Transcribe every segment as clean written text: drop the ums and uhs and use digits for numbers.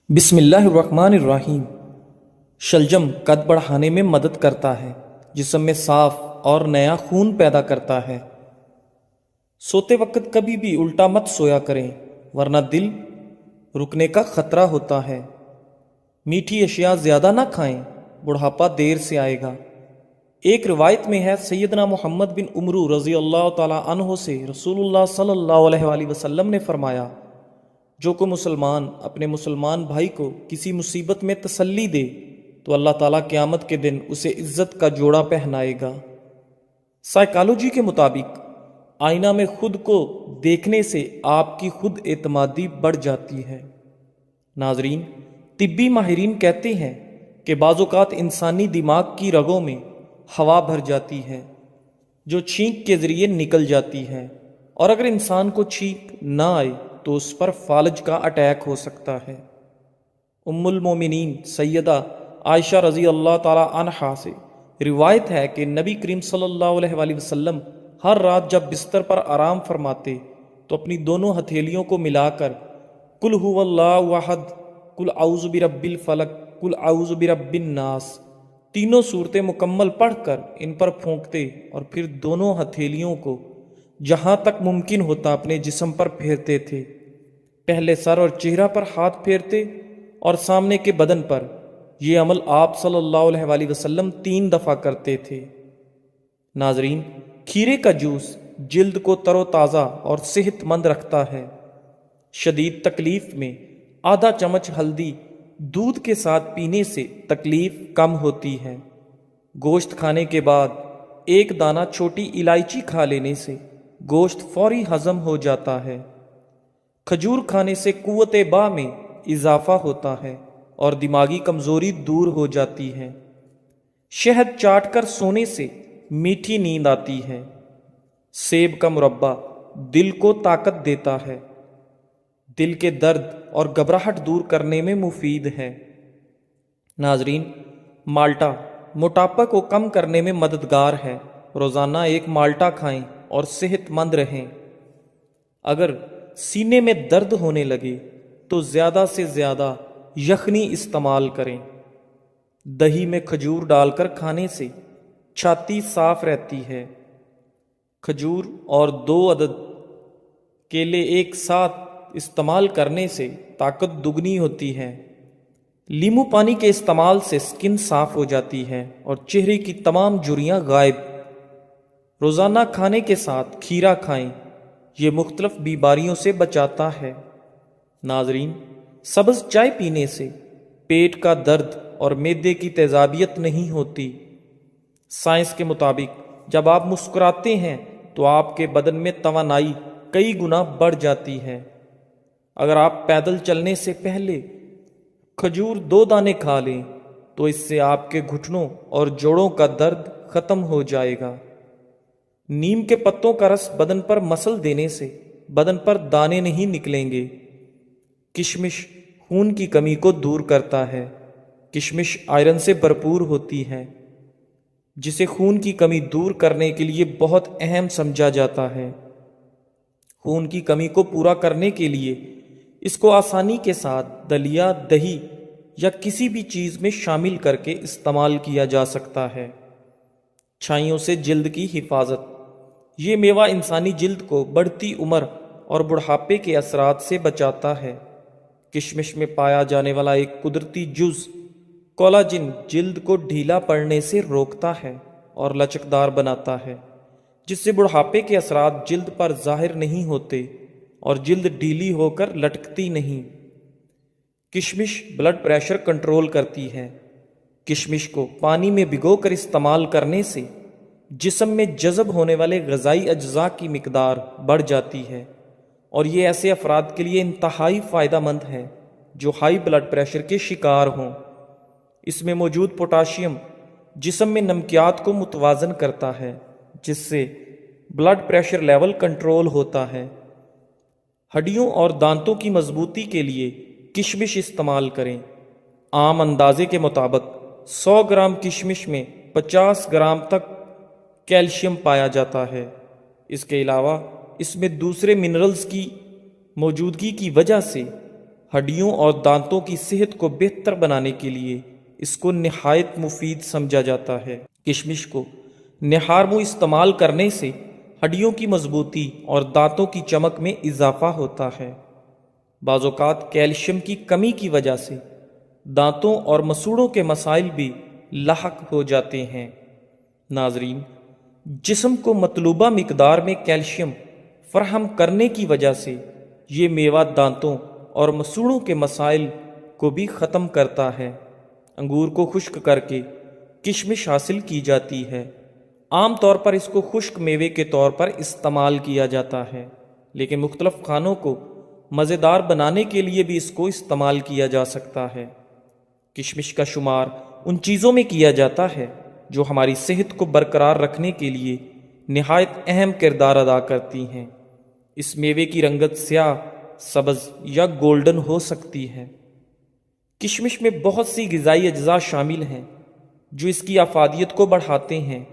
بسم اللہ الرحمن الرحیم۔ شلجم قد بڑھانے میں مدد کرتا ہے، جسم میں صاف اور نیا خون پیدا کرتا ہے۔ سوتے وقت کبھی بھی الٹا مت سویا کریں، ورنہ دل رکنے کا خطرہ ہوتا ہے۔ میٹھی اشیاء زیادہ نہ کھائیں، بڑھاپا دیر سے آئے گا۔ ایک روایت میں ہے، سیدنا محمد بن عمرو رضی اللہ تعالی عنہ سے رسول اللہ صلی اللہ علیہ وآلہ وسلم نے فرمایا، جو کوئی مسلمان اپنے مسلمان بھائی کو کسی مصیبت میں تسلی دے تو اللہ تعالیٰ قیامت کے دن اسے عزت کا جوڑا پہنائے گا۔ سائیکالوجی کے مطابق آئینہ میں خود کو دیکھنے سے آپ کی خود اعتمادی بڑھ جاتی ہے۔ ناظرین، طبی ماہرین کہتے ہیں کہ بعض اوقات انسانی دماغ کی رگوں میں ہوا بھر جاتی ہے جو چھینک کے ذریعے نکل جاتی ہے، اور اگر انسان کو چھینک نہ آئے تو اس پر فالج کا اٹیک ہو سکتا ہے۔ ام المومنین سیدہ عائشہ رضی اللہ تعالی عنہا سے روایت ہے کہ نبی کریم صلی اللہ علیہ وآلہ وسلم ہر رات جب بستر پر آرام فرماتے تو اپنی دونوں ہتھیلیوں کو ملا کر قل هو اللہ احد، قل اعوذ برب الفلق، قل اعوذ برب الناس تینوں صورتیں مکمل پڑھ کر ان پر پھونکتے اور پھر دونوں ہتھیلیوں کو جہاں تک ممکن ہوتا اپنے جسم پر پھیرتے تھے۔ پہلے سر اور چہرہ پر ہاتھ پھیرتے اور سامنے کے بدن پر۔ یہ عمل آپ صلی اللہ علیہ وآلہ وسلم 3 دفعہ کرتے تھے۔ ناظرین، کھیرے کا جوس جلد کو تر و تازہ اور صحت مند رکھتا ہے۔ شدید تکلیف میں آدھا چمچ ہلدی دودھ کے ساتھ پینے سے تکلیف کم ہوتی ہے۔ گوشت کھانے کے بعد 1 دانہ چھوٹی الائچی کھا لینے سے گوشت فوری ہضم ہو جاتا ہے۔ کھجور کھانے سے قوت باہ میں اضافہ ہوتا ہے اور دماغی کمزوری دور ہو جاتی ہے۔ شہد چاٹ کر سونے سے میٹھی نیند آتی ہے۔ سیب کا مربہ دل کو طاقت دیتا ہے۔ دل کے درد اور گھبراہٹ دور کرنے میں مفید ہے۔ ناظرین، مالٹا موٹاپا کو کم کرنے میں مددگار ہے۔ روزانہ 1 مالٹا کھائیں اور صحت مند رہیں۔ اگر سینے میں درد ہونے لگے تو زیادہ سے زیادہ یخنی استعمال کریں۔ دہی میں کھجور ڈال کر کھانے سے چھاتی صاف رہتی ہے۔ کھجور اور 2 عدد کیلے ایک ساتھ استعمال کرنے سے طاقت دگنی ہوتی ہے۔ لیمو پانی کے استعمال سے سکن صاف ہو جاتی ہے اور چہرے کی تمام جھریاں غائب۔ روزانہ کھانے کے ساتھ کھیرا کھائیں، یہ مختلف بیماریوں سے بچاتا ہے۔ ناظرین، سبز چائے پینے سے پیٹ کا درد اور معدے کی تیزابیت نہیں ہوتی۔ سائنس کے مطابق جب آپ مسکراتے ہیں تو آپ کے بدن میں توانائی کئی گنا بڑھ جاتی ہے۔ اگر آپ پیدل چلنے سے پہلے کھجور 2 دانے کھا لیں تو اس سے آپ کے گھٹنوں اور جوڑوں کا درد ختم ہو جائے گا۔ نیم کے پتوں کا رس بدن پر مسل دینے سے بدن پر دانے نہیں نکلیں گے۔ کشمش خون کی کمی کو دور کرتا ہے۔ کشمش آئرن سے بھرپور ہوتی ہے، جسے خون کی کمی دور کرنے کے لیے بہت اہم سمجھا جاتا ہے۔ خون کی کمی کو پورا کرنے کے لیے اس کو آسانی کے ساتھ دلیا، دہی یا کسی بھی چیز میں شامل کر کے استعمال کیا جا سکتا ہے۔ چھائیوں سے جلد کی حفاظت۔ یہ میوہ انسانی جلد کو بڑھتی عمر اور بڑھاپے کے اثرات سے بچاتا ہے۔ کشمش میں پایا جانے والا ایک قدرتی جز کولاجن جلد کو ڈھیلا پڑنے سے روکتا ہے اور لچکدار بناتا ہے، جس سے بڑھاپے کے اثرات جلد پر ظاہر نہیں ہوتے اور جلد ڈھیلی ہو کر لٹکتی نہیں۔ کشمش بلڈ پریشر کنٹرول کرتی ہے۔ کشمش کو پانی میں بھگو کر استعمال کرنے سے جسم میں جذب ہونے والے غذائی اجزاء کی مقدار بڑھ جاتی ہے، اور یہ ایسے افراد کے لیے انتہائی فائدہ مند ہے جو ہائی بلڈ پریشر کے شکار ہوں۔ اس میں موجود پوٹاشیم جسم میں نمکیات کو متوازن کرتا ہے، جس سے بلڈ پریشر لیول کنٹرول ہوتا ہے۔ ہڈیوں اور دانتوں کی مضبوطی کے لیے کشمش استعمال کریں۔ عام اندازے کے مطابق 100 گرام کشمش میں 50 گرام تک کیلشیم پایا جاتا ہے۔ اس کے علاوہ اس میں دوسرے منرلز کی موجودگی کی وجہ سے ہڈیوں اور دانتوں کی صحت کو بہتر بنانے کے لیے اس کو نہایت مفید سمجھا جاتا ہے۔ کشمش کو نہار منہ استعمال کرنے سے ہڈیوں کی مضبوطی اور دانتوں کی چمک میں اضافہ ہوتا ہے۔ بعض اوقات کیلشیم کی کمی کی وجہ سے دانتوں اور مسوڑوں کے مسائل بھی لاحق ہو جاتے ہیں۔ ناظرین، جسم کو مطلوبہ مقدار میں کیلشیم فراہم کرنے کی وجہ سے یہ میوہ دانتوں اور مسوڑوں کے مسائل کو بھی ختم کرتا ہے۔ انگور کو خشک کر کے کشمش حاصل کی جاتی ہے۔ عام طور پر اس کو خشک میوے کے طور پر استعمال کیا جاتا ہے، لیکن مختلف کھانوں کو مزیدار بنانے کے لیے بھی اس کو استعمال کیا جا سکتا ہے۔ کشمش کا شمار ان چیزوں میں کیا جاتا ہے جو ہماری صحت کو برقرار رکھنے کے لیے نہایت اہم کردار ادا کرتی ہیں۔ اس میوے کی رنگت سیاہ، سبز یا گولڈن ہو سکتی ہے۔ کشمش میں بہت سی غذائی اجزاء شامل ہیں جو اس کی افادیت کو بڑھاتے ہیں۔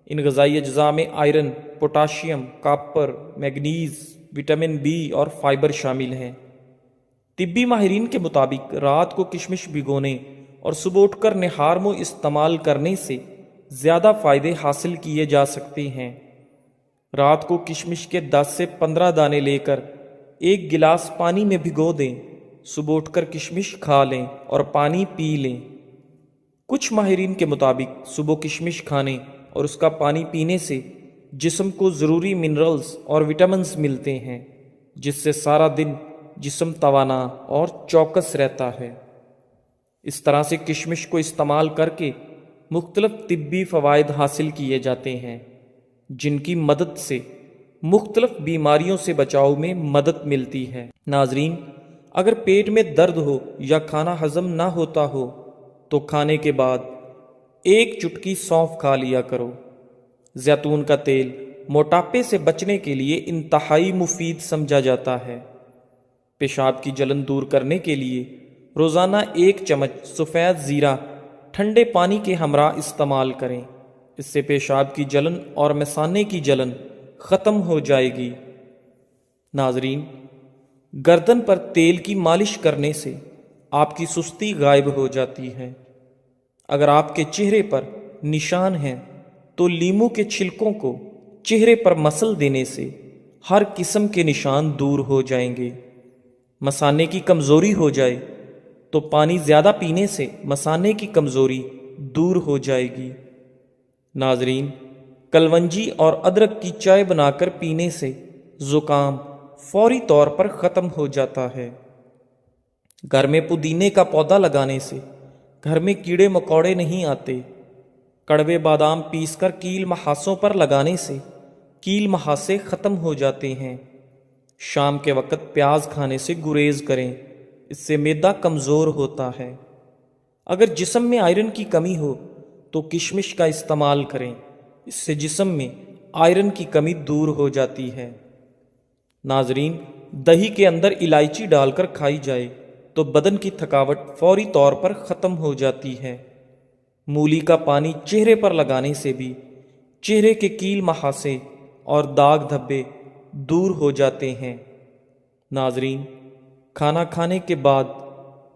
ان غذائی اجزاء میں iron, potassium, copper, manganese, vitamin B اور فائبر شامل ہیں۔ طبی ماہرین کے مطابق رات کو کشمش بھگونے اور صبح اٹھ کر نہار منہ استعمال کرنے سے زیادہ فائدے حاصل کیے جا سکتے ہیں۔ رات کو کشمش کے 10 سے 15 دانے لے کر ایک گلاس پانی میں بھگو دیں، صبح اٹھ کر کشمش کھا لیں اور پانی پی لیں۔ کچھ ماہرین کے مطابق صبح کشمش کھانے اور اس کا پانی پینے سے جسم کو ضروری منرلز اور وٹامنز ملتے ہیں، جس سے سارا دن جسم توانا اور چوکس رہتا ہے۔ اس طرح سے کشمش کو استعمال کر کے مختلف طبی فوائد حاصل کیے جاتے ہیں، جن کی مدد سے مختلف بیماریوں سے بچاؤ میں مدد ملتی ہے۔ ناظرین، اگر پیٹ میں درد ہو یا کھانا ہضم نہ ہوتا ہو تو کھانے کے بعد ایک چٹکی سونف کھا لیا کرو۔ زیتون کا تیل موٹاپے سے بچنے کے لیے انتہائی مفید سمجھا جاتا ہے۔ پیشاب کی جلن دور کرنے کے لیے روزانہ 1 چمچ سفید زیرہ ٹھنڈے پانی کے ہمراہ استعمال کریں۔ اس سے پیشاب کی جلن اور مثانے کی جلن ختم ہو جائے گی۔ ناظرین، گردن پر تیل کی مالش کرنے سے آپ کی سستی غائب ہو جاتی ہے۔ اگر آپ کے چہرے پر نشان ہیں تو لیموں کے چھلکوں کو چہرے پر مسل دینے سے ہر قسم کے نشان دور ہو جائیں گے۔ مثانے کی کمزوری ہو جائے تو پانی زیادہ پینے سے مثانے کی کمزوری دور ہو جائے گی۔ ناظرین، کلونجی اور ادرک کی چائے بنا کر پینے سے زکام فوری طور پر ختم ہو جاتا ہے۔ گھر میں پودینے کا پودا لگانے سے گھر میں کیڑے مکوڑے نہیں آتے۔ کڑوے بادام پیس کر کیل محاسوں پر لگانے سے کیل محاسے ختم ہو جاتے ہیں۔ شام کے وقت پیاز کھانے سے گریز کریں، اس سے معدہ کمزور ہوتا ہے۔ اگر جسم میں آئرن کی کمی ہو تو کشمش کا استعمال کریں، اس سے جسم میں آئرن کی کمی دور ہو جاتی ہے۔ ناظرین، دہی کے اندر الائچی ڈال کر کھائی جائے تو بدن کی تھکاوٹ فوری طور پر ختم ہو جاتی ہے۔ مولی کا پانی چہرے پر لگانے سے بھی چہرے کے کیل محاسے اور داغ دھبے دور ہو جاتے ہیں۔ ناظرین، کھانا کھانے کے بعد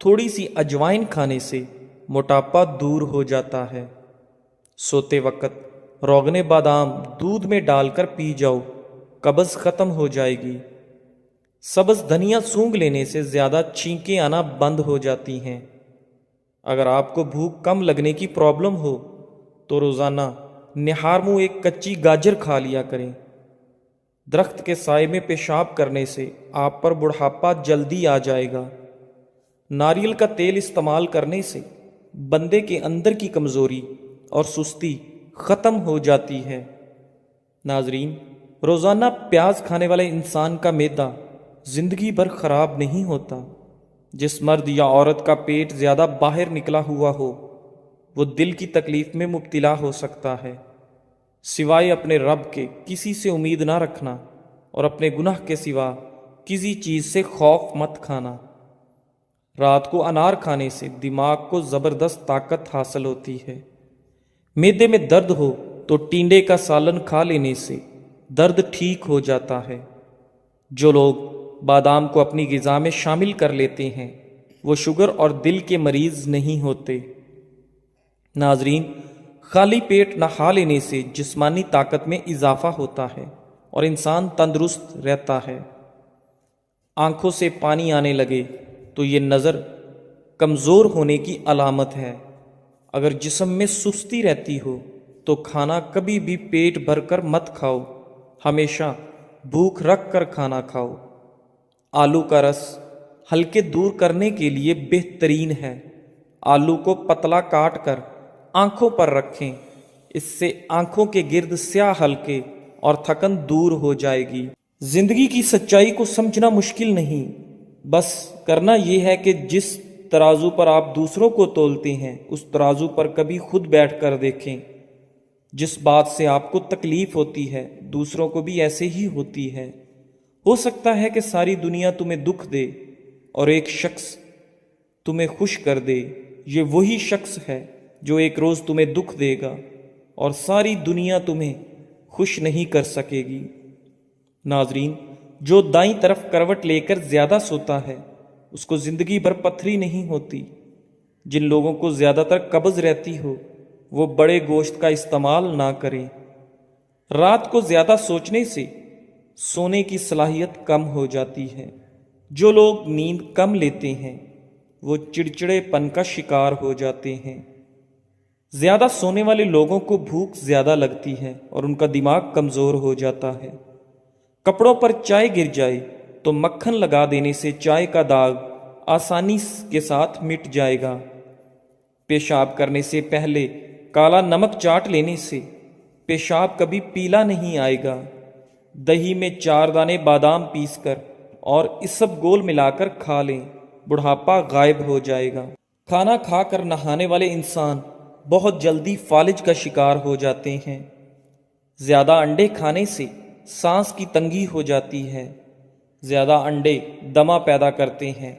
تھوڑی سی اجوائن کھانے سے موٹاپا دور ہو جاتا ہے۔ سوتے وقت روغن بادام دودھ میں ڈال کر پی جاؤ، قبض ختم ہو جائے گی۔ سبز دھنیا سونگھ لینے سے زیادہ چھینکیں آنا بند ہو جاتی ہیں۔ اگر آپ کو بھوک کم لگنے کی پرابلم ہو تو روزانہ نہار منہ ایک کچی گاجر کھا لیا کریں۔ درخت کے سائے میں پیشاب کرنے سے آپ پر بڑھاپا جلدی آ جائے گا۔ ناریل کا تیل استعمال کرنے سے بندے کے اندر کی کمزوری اور سستی ختم ہو جاتی ہے۔ ناظرین، روزانہ پیاز کھانے والے انسان کا معدہ زندگی بھر خراب نہیں ہوتا۔ جس مرد یا عورت کا پیٹ زیادہ باہر نکلا ہوا ہو وہ دل کی تکلیف میں مبتلا ہو سکتا ہے۔ سوائے اپنے رب کے کسی سے امید نہ رکھنا اور اپنے گناہ کے سوا کسی چیز سے خوف مت کھانا۔ رات کو انار کھانے سے دماغ کو زبردست طاقت حاصل ہوتی ہے۔ معدے میں درد ہو تو ٹینڈے کا سالن کھا لینے سے درد ٹھیک ہو جاتا ہے۔ جو لوگ بادام کو اپنی غذا میں شامل کر لیتے ہیں وہ شوگر اور دل کے مریض نہیں ہوتے۔ ناظرین، خالی پیٹ نہا لینے سے جسمانی طاقت میں اضافہ ہوتا ہے اور انسان تندرست رہتا ہے۔ آنکھوں سے پانی آنے لگے تو یہ نظر کمزور ہونے کی علامت ہے۔ اگر جسم میں سستی رہتی ہو تو کھانا کبھی بھی پیٹ بھر کر مت کھاؤ، ہمیشہ بھوک رکھ کر کھانا کھاؤ۔ آلو کا رس ہلکے دور کرنے کے لیے بہترین ہے۔ آلو کو پتلا کاٹ کر آنکھوں پر رکھیں، اس سے آنکھوں کے گرد سیاہ ہلکے اور تھکن دور ہو جائے گی۔ زندگی کی سچائی کو سمجھنا مشکل نہیں، بس کرنا یہ ہے کہ جس ترازو پر آپ دوسروں کو تولتے ہیں اس ترازو پر کبھی خود بیٹھ کر دیکھیں۔ جس بات سے آپ کو تکلیف ہوتی ہے دوسروں کو بھی ایسے ہی ہوتی ہے۔ ہو سکتا ہے کہ ساری دنیا تمہیں دکھ دے اور ایک شخص تمہیں خوش کر دے، یہ وہی شخص ہے جو ایک روز تمہیں دکھ دے گا اور ساری دنیا تمہیں خوش نہیں کر سکے گی۔ ناظرین، جو دائیں طرف کروٹ لے کر زیادہ سوتا ہے اس کو زندگی بھر پتھری نہیں ہوتی۔ جن لوگوں کو زیادہ تر قبض رہتی ہو وہ بڑے گوشت کا استعمال نہ کریں۔ رات کو زیادہ سوچنے سے سونے کی صلاحیت کم ہو جاتی ہے۔ جو لوگ نیند کم لیتے ہیں وہ چڑچڑے پن کا شکار ہو جاتے ہیں۔ زیادہ سونے والے لوگوں کو بھوک زیادہ لگتی ہے اور ان کا دماغ کمزور ہو جاتا ہے۔ کپڑوں پر چائے گر جائے تو مکھن لگا دینے سے چائے کا داغ آسانی کے ساتھ مٹ جائے گا۔ پیشاب کرنے سے پہلے کالا نمک چاٹ لینے سے پیشاب کبھی پیلا نہیں آئے گا۔ دہی میں 4 دانے بادام پیس کر اور اسب گول ملا کر کھا لیں، بڑھاپا غائب ہو جائے گا۔ کھانا کھا کر نہانے والے انسان بہت جلدی فالج کا شکار ہو جاتے ہیں۔ زیادہ انڈے کھانے سے سانس کی تنگی ہو جاتی ہے۔ زیادہ انڈے دمہ پیدا کرتے ہیں۔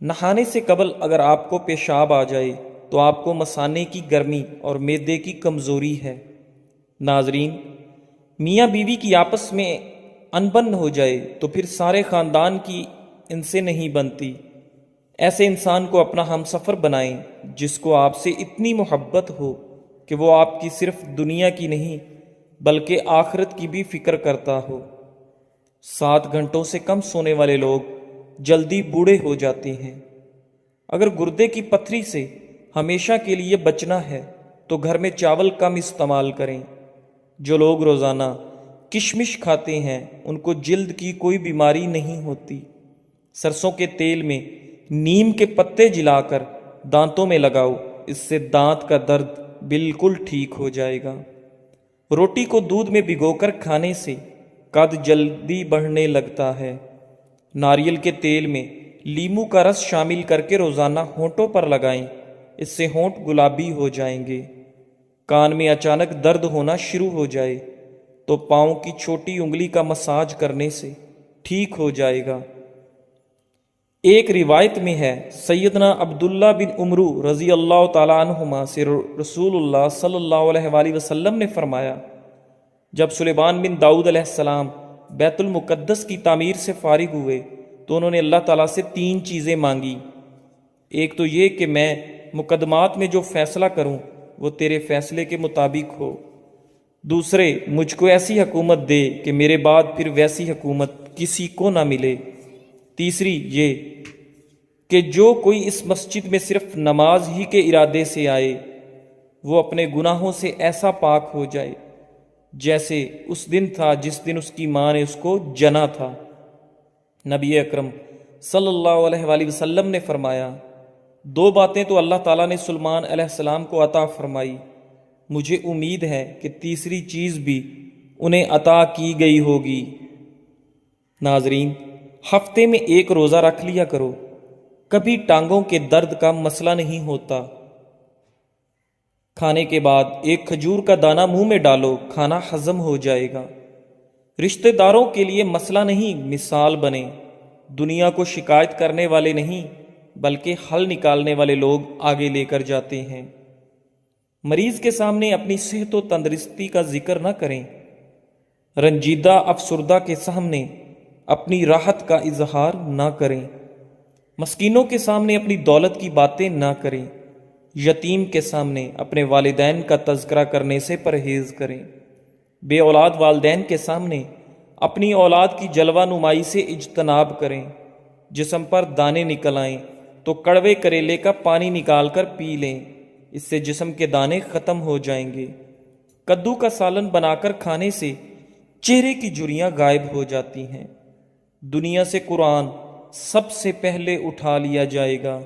نہانے سے قبل اگر آپ کو پیشاب آ جائے تو آپ کو مثانے کی گرمی اور معدے کی کمزوری ہے۔ ناظرین، میاں بیوی کی آپس میں انبن ہو جائے تو پھر سارے خاندان کی ان سے نہیں بنتی۔ ایسے انسان کو اپنا ہمسفر بنائیں جس کو آپ سے اتنی محبت ہو کہ وہ آپ کی صرف دنیا کی نہیں بلکہ آخرت کی بھی فکر کرتا ہو۔ 7 گھنٹوں سے کم سونے والے لوگ جلدی بوڑھے ہو جاتے ہیں۔ اگر گردے کی پتھری سے ہمیشہ کے لیے بچنا ہے تو گھر میں چاول کم استعمال کریں۔ جو لوگ روزانہ کشمش کھاتے ہیں ان کو جلد کی کوئی بیماری نہیں ہوتی۔ سرسوں کے تیل میں نیم کے پتے جلا کر دانتوں میں لگاؤ، اس سے دانت کا درد بالکل ٹھیک ہو جائے گا۔ روٹی کو دودھ میں بھگو کر کھانے سے قد جلدی بڑھنے لگتا ہے۔ ناریل کے تیل میں لیموں کا رس شامل کر کے روزانہ ہونٹوں پر لگائیں، اس سے ہونٹ گلابی ہو جائیں گے۔ کان میں اچانک درد ہونا شروع ہو جائے تو پاؤں کی چھوٹی انگلی کا مساج کرنے سے ٹھیک ہو جائے گا۔ ایک روایت میں ہے سیدنا عبداللہ بن عمرو رضی اللہ تعالیٰ عنہما سے رسول اللہ صلی اللہ علیہ وآلہ وسلم نے فرمایا، جب سلیمان بن داؤد علیہ السلام بیت المقدس کی تعمیر سے فارغ ہوئے تو انہوں نے اللہ تعالیٰ سے 3 چیزیں مانگی۔ ایک تو یہ کہ میں مقدمات میں جو فیصلہ کروں وہ تیرے فیصلے کے مطابق ہو۔ دوسرے، مجھ کو ایسی حکومت دے کہ میرے بعد پھر ویسی حکومت کسی کو نہ ملے۔ تیسری یہ کہ جو کوئی اس مسجد میں صرف نماز ہی کے ارادے سے آئے وہ اپنے گناہوں سے ایسا پاک ہو جائے جیسے اس دن تھا جس دن اس کی ماں نے اس کو جنا تھا۔ نبی اکرم صلی اللہ علیہ وآلہ وسلم نے فرمایا، 2 باتیں تو اللہ تعالیٰ نے سلیمان علیہ السلام کو عطا فرمائی، مجھے امید ہے کہ تیسری چیز بھی انہیں عطا کی گئی ہوگی۔ ناظرین، ہفتے میں 1 روزہ رکھ لیا کرو، کبھی ٹانگوں کے درد کا مسئلہ نہیں ہوتا۔ کھانے کے بعد 1 کھجور کا دانہ منہ میں ڈالو، کھانا ہضم ہو جائے گا۔ رشتہ داروں کے لیے مسئلہ نہیں، مثال بنے۔ دنیا کو شکایت کرنے والے نہیں بلکہ حل نکالنے والے لوگ آگے لے کر جاتے ہیں۔ مریض کے سامنے اپنی صحت و تندرستی کا ذکر نہ کریں۔ رنجیدہ افسردہ کے سامنے اپنی راحت کا اظہار نہ کریں، مسکینوں کے سامنے اپنی دولت کی باتیں نہ کریں، یتیم کے سامنے اپنے والدین کا تذکرہ کرنے سے پرہیز کریں، بے اولاد والدین کے سامنے اپنی اولاد کی جلوہ نمائی سے اجتناب کریں، جسم پر دانے نکل آئیں تو کڑوے کریلے کا پانی نکال کر پی لیں، اس سے جسم کے دانے ختم ہو جائیں گے۔ کدو کا سالن بنا کر کھانے سے چہرے کی جھریاں غائب ہو جاتی ہیں۔ دنیا سے قرآن سب سے پہلے اٹھا لیا جائے گا۔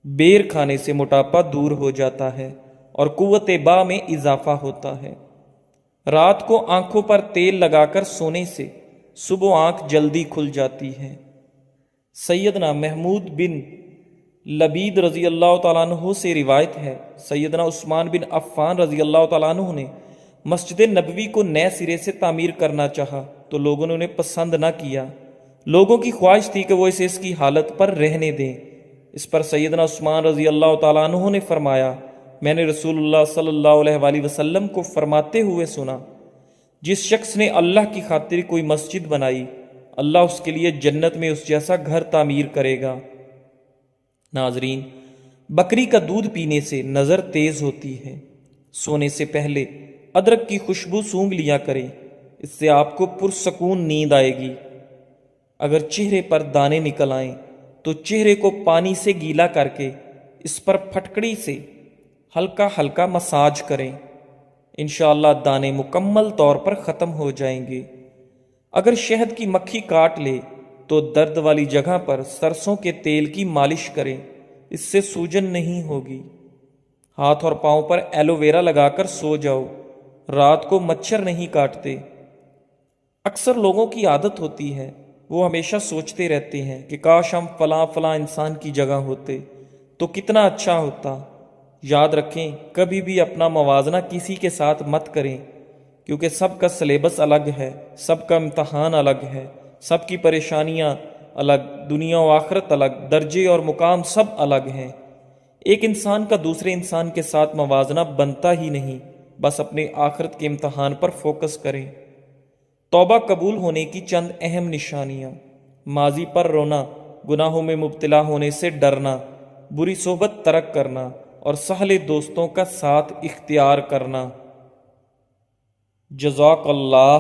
بیر کھانے سے موٹاپا دور ہو جاتا ہے اور قوت با میں اضافہ ہوتا ہے۔ رات کو آنکھوں پر تیل لگا کر سونے سے صبح آنکھ جلدی کھل جاتی ہے۔ سیدنا محمود بن لبید رضی اللہ تعالیٰ عنہ سے روایت ہے، سیدنا عثمان بن عفان رضی اللہ تعالیٰ عنہ نے مسجد نبوی کو نئے سرے سے تعمیر کرنا چاہا تو لوگوں نے انہیں پسند نہ کیا۔ لوگوں کی خواہش تھی کہ وہ اسے اس کی حالت پر رہنے دیں۔ اس پر سیدنا عثمان رضی اللہ تعالیٰ عنہ نے فرمایا، میں نے رسول اللہ صلی اللہ علیہ وآلہ وسلم کو فرماتے ہوئے سنا، جس شخص نے اللہ کی خاطر کوئی مسجد بنائی، اللہ اس کے لیے جنت میں اس جیسا گھر تعمیر کرے گا۔ ناظرین، بکری کا دودھ پینے سے نظر تیز ہوتی ہے۔ سونے سے پہلے ادرک کی خوشبو سونگھ لیا کریں، اس سے آپ کو پرسکون نیند آئے گی۔ اگر چہرے پر دانے نکل آئیں تو چہرے کو پانی سے گیلا کر کے اس پر پھٹکڑی سے ہلکا ہلکا مساج کریں، انشاءاللہ دانے مکمل طور پر ختم ہو جائیں گے۔ اگر شہد کی مکھی کاٹ لے تو درد والی جگہ پر سرسوں کے تیل کی مالش کریں، اس سے سوجن نہیں ہوگی۔ ہاتھ اور پاؤں پر ایلو ویرا لگا کر سو جاؤ، رات کو مچھر نہیں کاٹتے۔ اکثر لوگوں کی عادت ہوتی ہے، وہ ہمیشہ سوچتے رہتے ہیں کہ کاش ہم فلاں فلاں انسان کی جگہ ہوتے تو کتنا اچھا ہوتا۔ یاد رکھیں، کبھی بھی اپنا موازنہ کسی کے ساتھ مت کریں، کیونکہ سب کا سلیبس الگ ہے، سب کا امتحان الگ ہے، سب کی پریشانیاں الگ، دنیا و آخرت الگ، درجے اور مقام سب الگ ہیں۔ ایک انسان کا دوسرے انسان کے ساتھ موازنہ بنتا ہی نہیں، بس اپنے آخرت کے امتحان پر فوکس کریں۔ توبہ قبول ہونے کی چند اہم نشانیاں: ماضی پر رونا، گناہوں میں مبتلا ہونے سے ڈرنا، بری صحبت ترک کرنا اور سہلے دوستوں کا ساتھ اختیار کرنا۔ جزاک اللہ۔